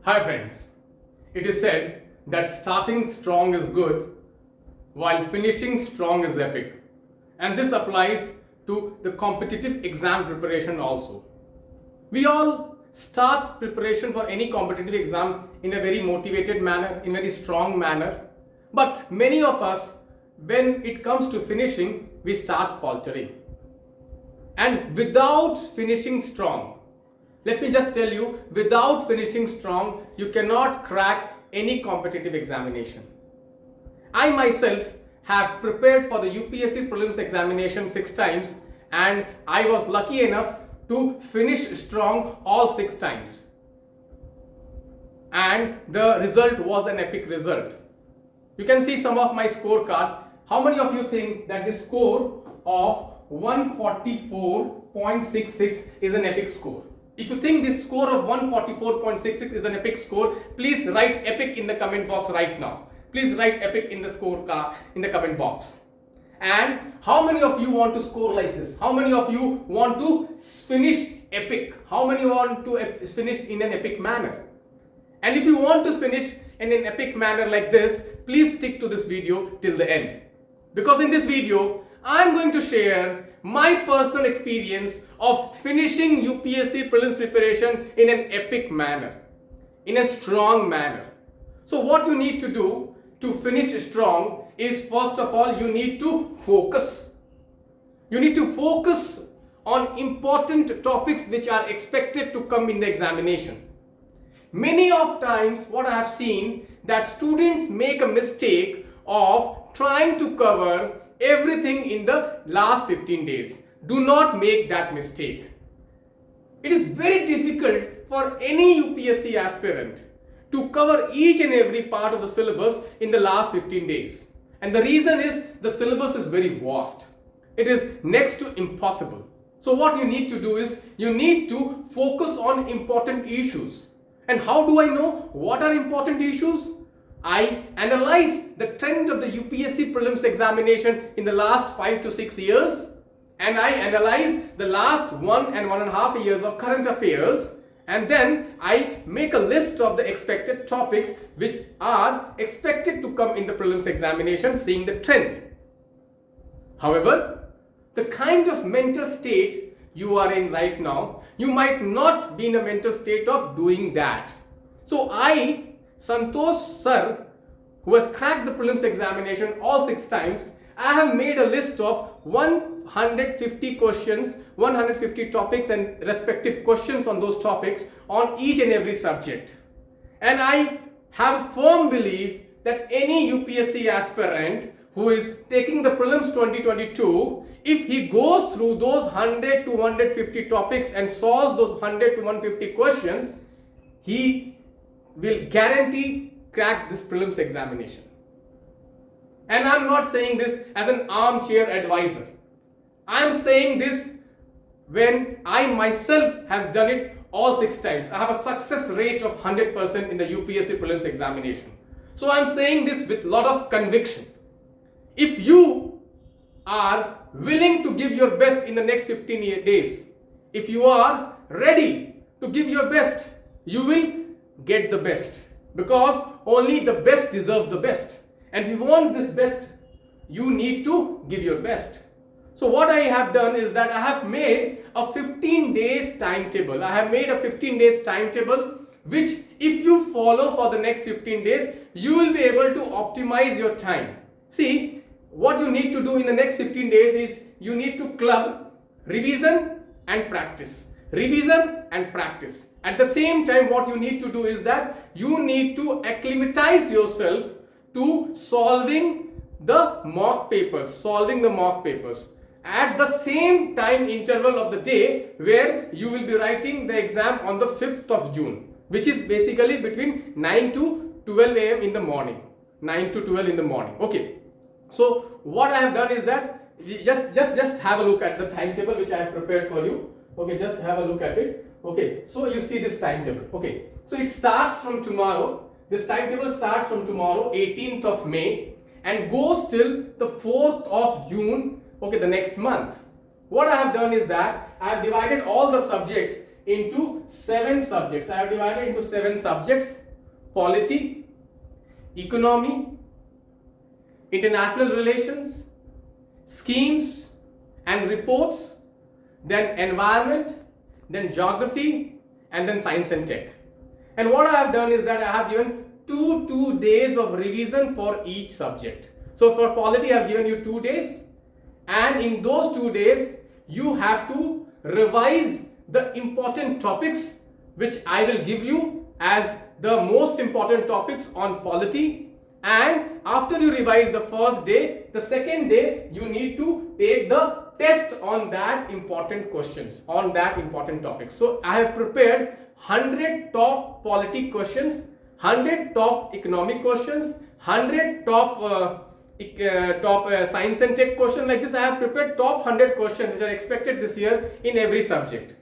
Hi friends, it is said that starting strong is good while finishing strong is epic, and this applies to the competitive exam preparation also. We all start preparation for any competitive exam in a very motivated manner, in a very strong manner, but many of us, when it comes to finishing, we start faltering. And without finishing strong, let me just tell you, without finishing strong, you cannot crack any competitive examination. I myself have prepared for the UPSC Prelims examination 6 times, and I was lucky enough to finish strong all 6 times. And the result was an epic result. You can see some of my scorecard. How many of you think that the score of 144.66 is an epic score? If you think this score of 144.66 is an epic score, please write epic in the comment box right now. Please write epic in the scorecard in the comment box. And how many of you want to score like this? How many of you want to finish epic? How many want to finish in an epic manner? And if you want to finish in an epic manner like this, please stick to this video till the end. Because in this video, I'm going to share my personal experience of finishing UPSC prelims preparation in an epic manner, in a strong manner. So what you need to do to finish strong is, first of all, you need to focus. You need to focus on important topics which are expected to come in the examination. Many of times what I have seen that students make a mistake of trying to cover everything in the last 15 days. Do not make that mistake. It is very difficult for any UPSC aspirant to cover each and every part of the syllabus in the last 15 days. And the reason is the syllabus is very vast. It is next to impossible. So what you need to do is you need to focus on important issues. And how do I know what are important issues? I analyze the trend of the UPSC prelims examination in the last 5 to 6 years, and I analyze the last 1 and 1.5 years of current affairs, and then I make a list of the expected topics which are expected to come in the prelims examination, seeing the trend. However, the kind of mental state you are in right now, you might not be in a mental state of doing that. So Santosh sir, who has cracked the prelims examination all 6 times, I have made a list of 150 questions, 150 topics and respective questions on those topics on each and every subject. And I have a firm belief that any UPSC aspirant who is taking the prelims 2022, if he goes through those 100 to 150 topics and solves those 100 to 150 questions, he will guarantee crack this prelims examination. And I'm not saying this as an armchair advisor. I'm saying this when I myself has done it all 6 times. I have a success rate of 100% in the UPSC prelims examination. So I'm saying this with a lot of conviction. If you are willing to give your best in the next 15 days, if you are ready to give your best, you will get the best, because only the best deserves the best. And if you want this best, you need to give your best. So what I have done is that I have made a 15 days timetable. I have made a 15 days timetable which, if you follow for the next 15 days, you will be able to optimize your time. See, what you need to do in the next 15 days is you need to club revision and practice. Revision and practice. At the same time, what you need to do is that you need to acclimatize yourself to solving the mock papers. At the same time interval of the day where you will be writing the exam on the 5th of June, which is basically between 9 to 12 a.m. in the morning. 9 to 12 in the morning. Okay. So what I have done is that just have a look at the timetable which I have prepared for you. Okay, just have a look at it. Okay, so you see this timetable. Okay, so it starts from tomorrow. This timetable starts from tomorrow, 18th of May, and goes till the 4th of June, okay, the next month. What I have done is that I have divided all the subjects into 7 subjects. I have divided into 7 subjects: polity, economy, international relations, schemes and reports, then environment, then geography, and then science and tech. And what I have done is that I have given 2 days of revision for each subject. So for polity I have given you 2 days, and in those 2 days you have to revise the important topics which I will give you as the most important topics on polity. And after you revise the first day, the second day you need to take the test on that important questions, on that important topic. So I have prepared 100 top polity questions, 100 top economic questions, 100 top science and tech question. Like this, I have prepared top 100 questions which are expected this year in every subject.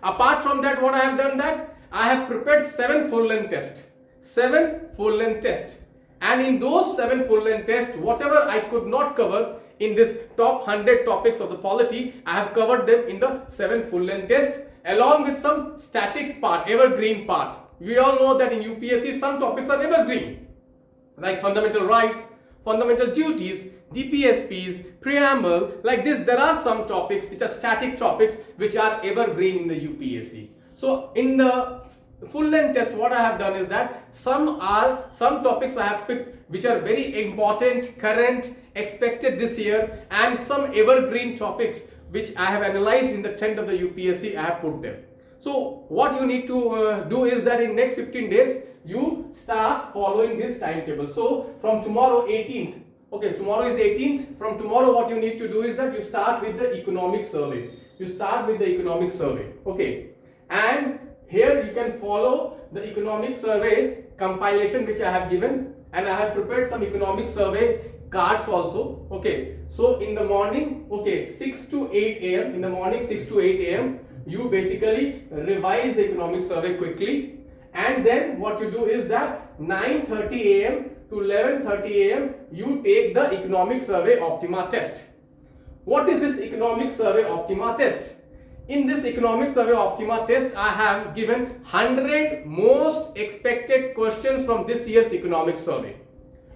Apart from that, what I have done that I have prepared 7 full length tests, 7 full length tests, and in those 7 full length tests, whatever I could not cover in this top 100 topics of the polity, I have covered them in the 7 full length tests, along with some static part, evergreen part. We all know that in UPSC some topics are evergreen, like fundamental rights, fundamental duties, DPSPs, preamble. Like this, there are some topics which are static topics which are evergreen in the UPSC. So in the full length test, what I have done is that some topics I have picked which are very important, current, expected this year, and some evergreen topics which I have analyzed in the trend of the UPSC. I have put them. So what you need to do is that in next 15 days you start following this timetable. So from tomorrow 18th, okay, tomorrow is 18th. From tomorrow what you need to do is that you start with the economic survey. You start with the economic survey, okay, and here you can follow the economic survey compilation which I have given, and I have prepared some economic survey cards also, okay. So in the morning, okay, 6 to 8 a.m. in the morning, 6 to 8 a.m. you basically revise the economic survey quickly, and then what you do is that 9:30 a.m. to 11:30 a.m. you take the economic survey Optima test. What is this economic survey Optima test? In this economic survey Optima test, I have given 100 most expected questions from this year's economic survey.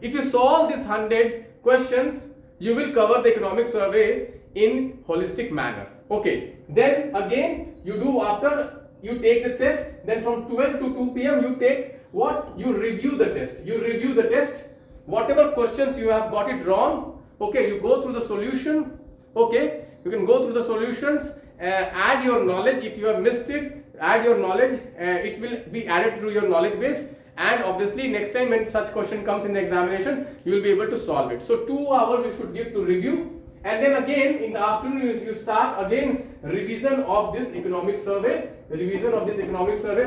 If you solve these 100 questions, you will cover the economic survey in holistic manner. Okay, then again you do, after you take the test, then from 12 to 2 p.m. you take what? You review the test. You review the test. Whatever questions you have got it wrong, okay, you go through the solution. Okay, you can go through the solutions, add your knowledge. If you have missed it, add your knowledge. It will be added to your knowledge base, and obviously next time when such question comes in the examination, you will be able to solve it. So 2 hours you should give to review, and then again in the afternoon you start again revision of this economic survey,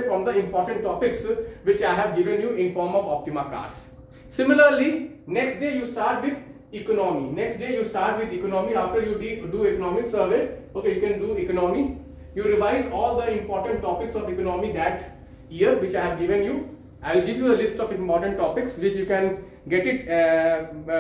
from the important topics which I have given you in form of Optima cards. Similarly, next day you start with economy. After you do economic survey, okay, you can do economy. You revise all the important topics of economy that year which I have given you. I will give you a list of important topics which you can get it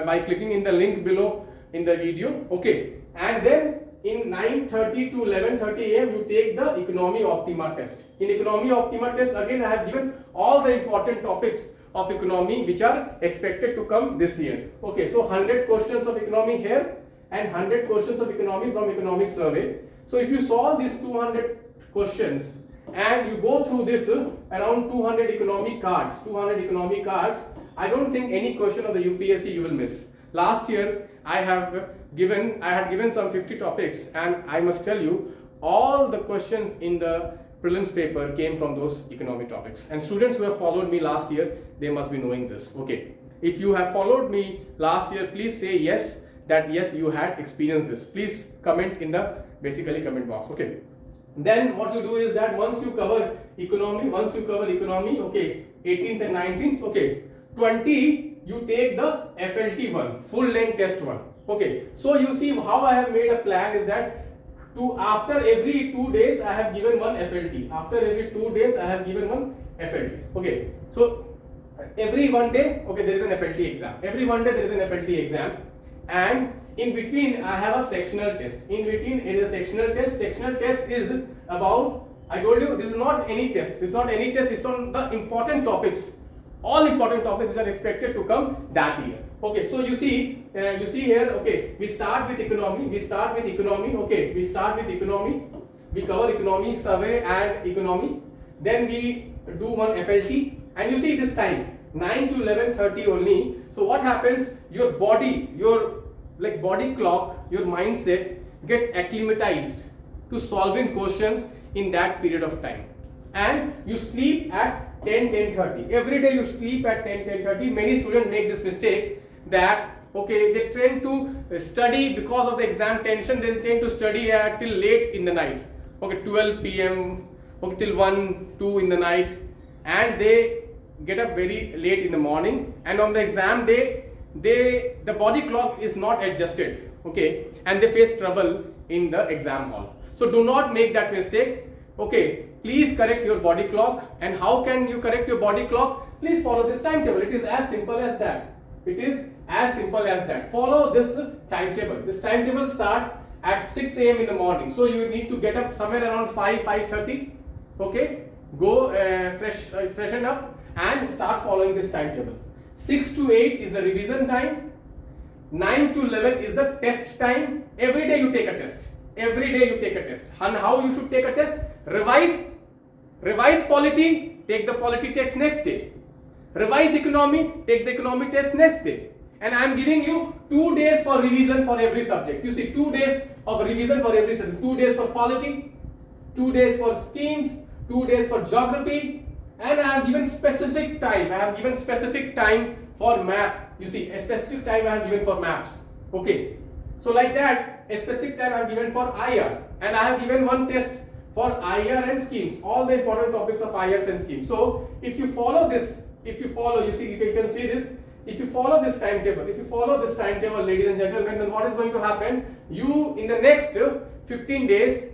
by clicking in the link below in the video, okay. And then in 9:30 to 11:30 a.m. you take the economy Optima test. In economy Optima test, again I have given all the important topics of economy which are expected to come this year. Okay, so 100 questions of economy here and 100 questions of economy from economic survey. So if you solve these 200 questions and you go through this around 200 economy cards, I don't think any question of the UPSC you will miss. Last year I had given some 50 topics, and I must tell you all the questions in the prelims paper came from those economic topics. And students who have followed me last year, they must be knowing this. Okay, if you have followed me last year, please say yes, that yes, you had experienced this. Please comment in the basically comment box. Okay, then what you do is that once you cover economy, okay, 18th and 19th, okay, 20 you take the FLT one, full length test one. Okay, so you see how I have made a plan is that after every 2 days I have given one FLT. After every 2 days I have given one FLT. Okay, so every 1 day, okay, there is an FLT exam. Every 1 day there is an FLT exam, and in between I have a sectional test. In between is a sectional test. Sectional test is about I told you this is not any test. This is not any test. It's on the important topics. All important topics which are expected to come that year. Okay, so you see here. Okay, we start with economy. Okay, we start with economy. We cover economy, survey, and economy. Then we do one FLT, and you see this time 9 to 11:30 only. So what happens? Your body, your body clock, your mindset gets acclimatized to solving questions in that period of time, and you sleep at 10:30. Every day you sleep at 10:30. Many students make this mistake that okay, they tend to study because of the exam tension. They tend to study till late in the night. Okay, 12 p.m. Okay, till 1, 2 in the night, and they get up very late in the morning. And on the exam day, the body clock is not adjusted. Okay, and they face trouble in the exam hall. So do not make that mistake. Okay, please correct your body clock. And how can you correct your body clock? Please follow this timetable. It is as simple as that. It is as simple as that. Follow this timetable. This timetable starts at 6 a.m. in the morning. So you need to get up somewhere around 5:30. Okay, go freshen up and start following this timetable. 6 to 8 is the revision time. 9 to 11 is the test time. Every day you take a test. Every day you take a test. And how you should take a test? Revise polity, take the polity test next day. Revise economy, take the economy test next day. And I am giving you 2 days for revision for every subject. You see, 2 days of revision for every subject. 2 days for polity, 2 days for schemes, 2 days for geography, and I have given specific time. I have given specific time for map. You see, a specific time I have given for maps. Okay, so like that, a specific time I have given for IR, and I have given one test for IR and schemes. All the important topics of IRs and schemes. So if you follow this, you can see this. If you follow this timetable, ladies and gentlemen, then what is going to happen? You in the next 15 days,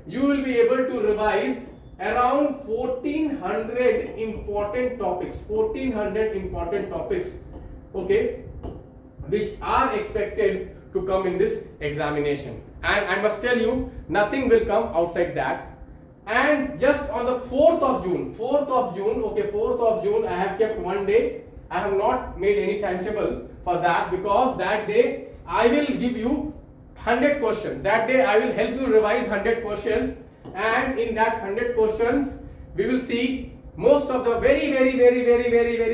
you will be able to revise around 1400 important topics. Okay, which are expected to come in this examination. And I must tell you, nothing will come outside that. And just on the 4th of June, I have kept one day. I have not made any timetable for that, because that day I will give you 100 questions. That day I will help you revise 100 questions, and in that 100 questions we will see most of the very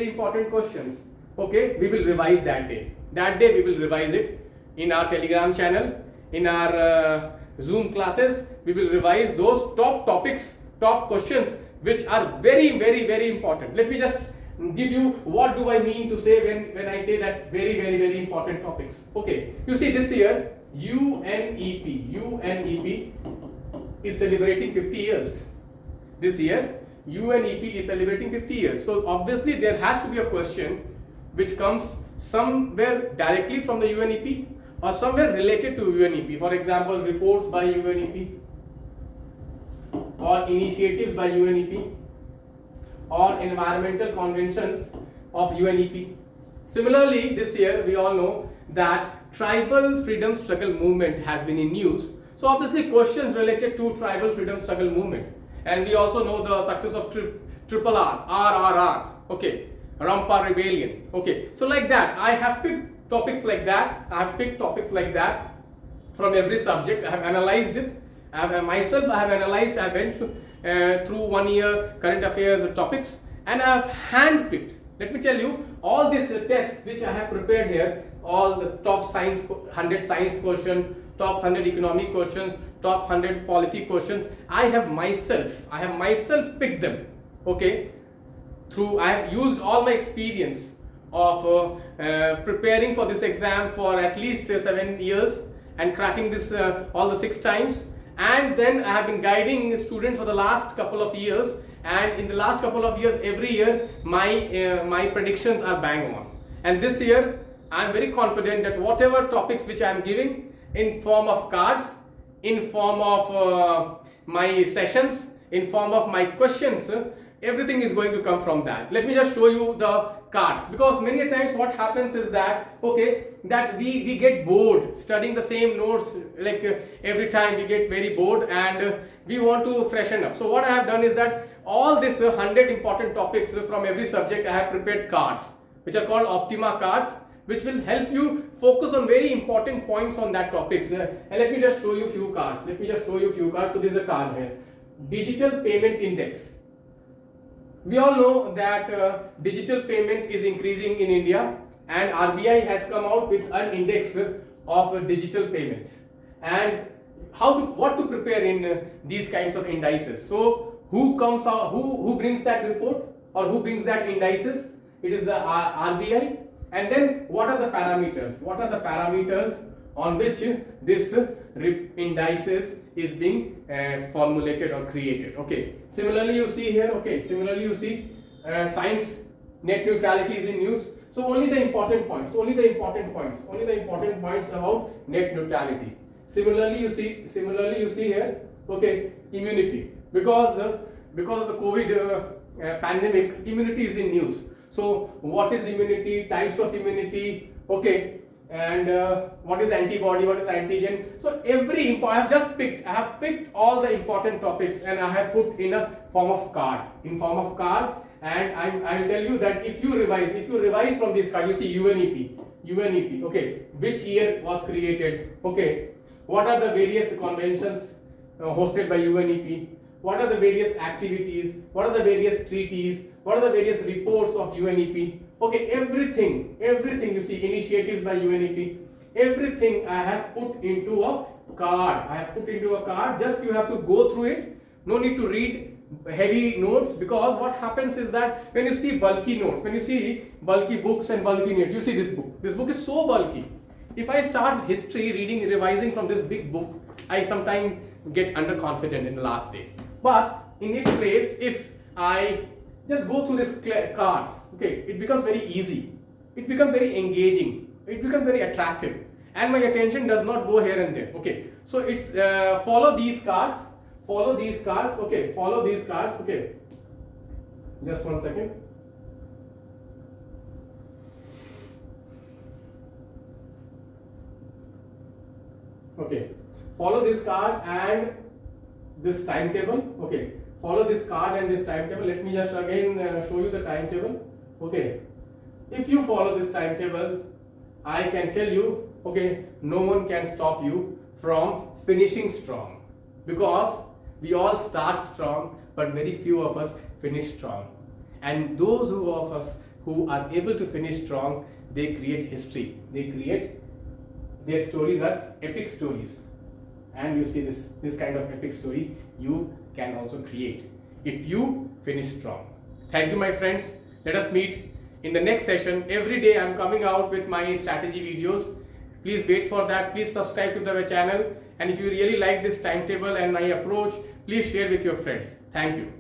important questions. Okay, we will revise that day. That day we will revise it in our Telegram channel, in our Zoom classes. We will revise those top topics, top questions which are very important. Let me just give you what do I mean to say when I say that very important topics. Okay, you see, this year UNEP is celebrating 50 years. This year UNEP is celebrating 50 years. So obviously there has to be a question which comes somewhere directly from the UNEP or somewhere related to UNEP. For example, reports by UNEP or initiatives by UNEP or environmental conventions of UNEP. Similarly, this year we all know that tribal freedom struggle movement has been in news. So obviously questions related to tribal freedom struggle movement. And we also know the success of triple R, RRR, okay, Rampa Rebellion. Okay, so like that, I have picked topics like that. From every subject. I have analyzed it. I have analyzed. I went through 1 year current affairs topics, and I have handpicked. Let me tell you, all these tests which I have prepared here, all the top 100 science questions, top 100 economic questions, top 100 polity questions, I have myself picked them. Okay, I have used all my experience of preparing for this exam for at least 7 years and cracking this all the 6 times. And then I have been guiding students for the last couple of years, and in the last couple of years, every year my predictions are bang on. And this year I am very confident that whatever topics which I am giving in form of cards, in form of my sessions, in form of my questions, everything is going to come from that. Let me just show you the cards, because many a times what happens is that that we get bored studying the same notes, like every time we get very bored, and we want to freshen up. So what I have done is that all this 100 important topics from every subject, I have prepared cards which are called Optima cards, which will help you focus on very important points on that topics. And let me just show you few cards. So this is a card here, digital payment index. We all know that digital payment is increasing in India, and RBI has come out with an index of digital payment, and what to prepare in these kinds of indices. So who comes out, who brings that report, or who brings that indices? It is the RBI. And then what are the parameters? What are the parameters on which this indices is being formulated or created? Okay. Similarly, you see here. Okay. Similarly, you see science net neutrality is in news. So only the important points. Only the important points about net neutrality. Similarly, you see here. Okay. Immunity, because of the COVID pandemic, immunity is in news. So what is immunity, types of immunity, okay, and what is antibody, what is antigen. So I have picked all the important topics, and I have put in a form of card, and I will tell you that if you revise from this card, you see UNEP, okay, which year was created, okay, what are the various conventions hosted by UNEP, what are the various activities, what are the various treaties, what are the various reports of UNEP, okay, everything you see, initiatives by UNEP, everything I have put into a card. Just you have to go through it, no need to read heavy notes, because what happens is that when you see bulky notes, when you see bulky books and bulky notes, you see this book is so bulky. If I start history, revising from this big book, I sometimes get underconfident in the last day. But in its place, if I just go through these cards, okay, it becomes very easy, it becomes very engaging, it becomes very attractive, and my attention does not go here and there. Okay, so it's follow these cards, okay, okay, just one second. Okay, follow this card and this timetable. Okay, follow this card and this timetable. Let me just again show you the timetable. Okay, if you follow this timetable, I can tell you, okay, no one can stop you from finishing strong, because we all start strong, but very few of us finish strong. And those of us who are able to finish strong, they create history. Their stories are epic stories. And you see this kind of epic story you can also create if you finish strong. Thank you, my friends. Let us meet in the next session. Every day I am coming out with my strategy videos. Please wait for that. Please subscribe to the channel. And if you really like this timetable and my approach, please share with your friends. Thank you.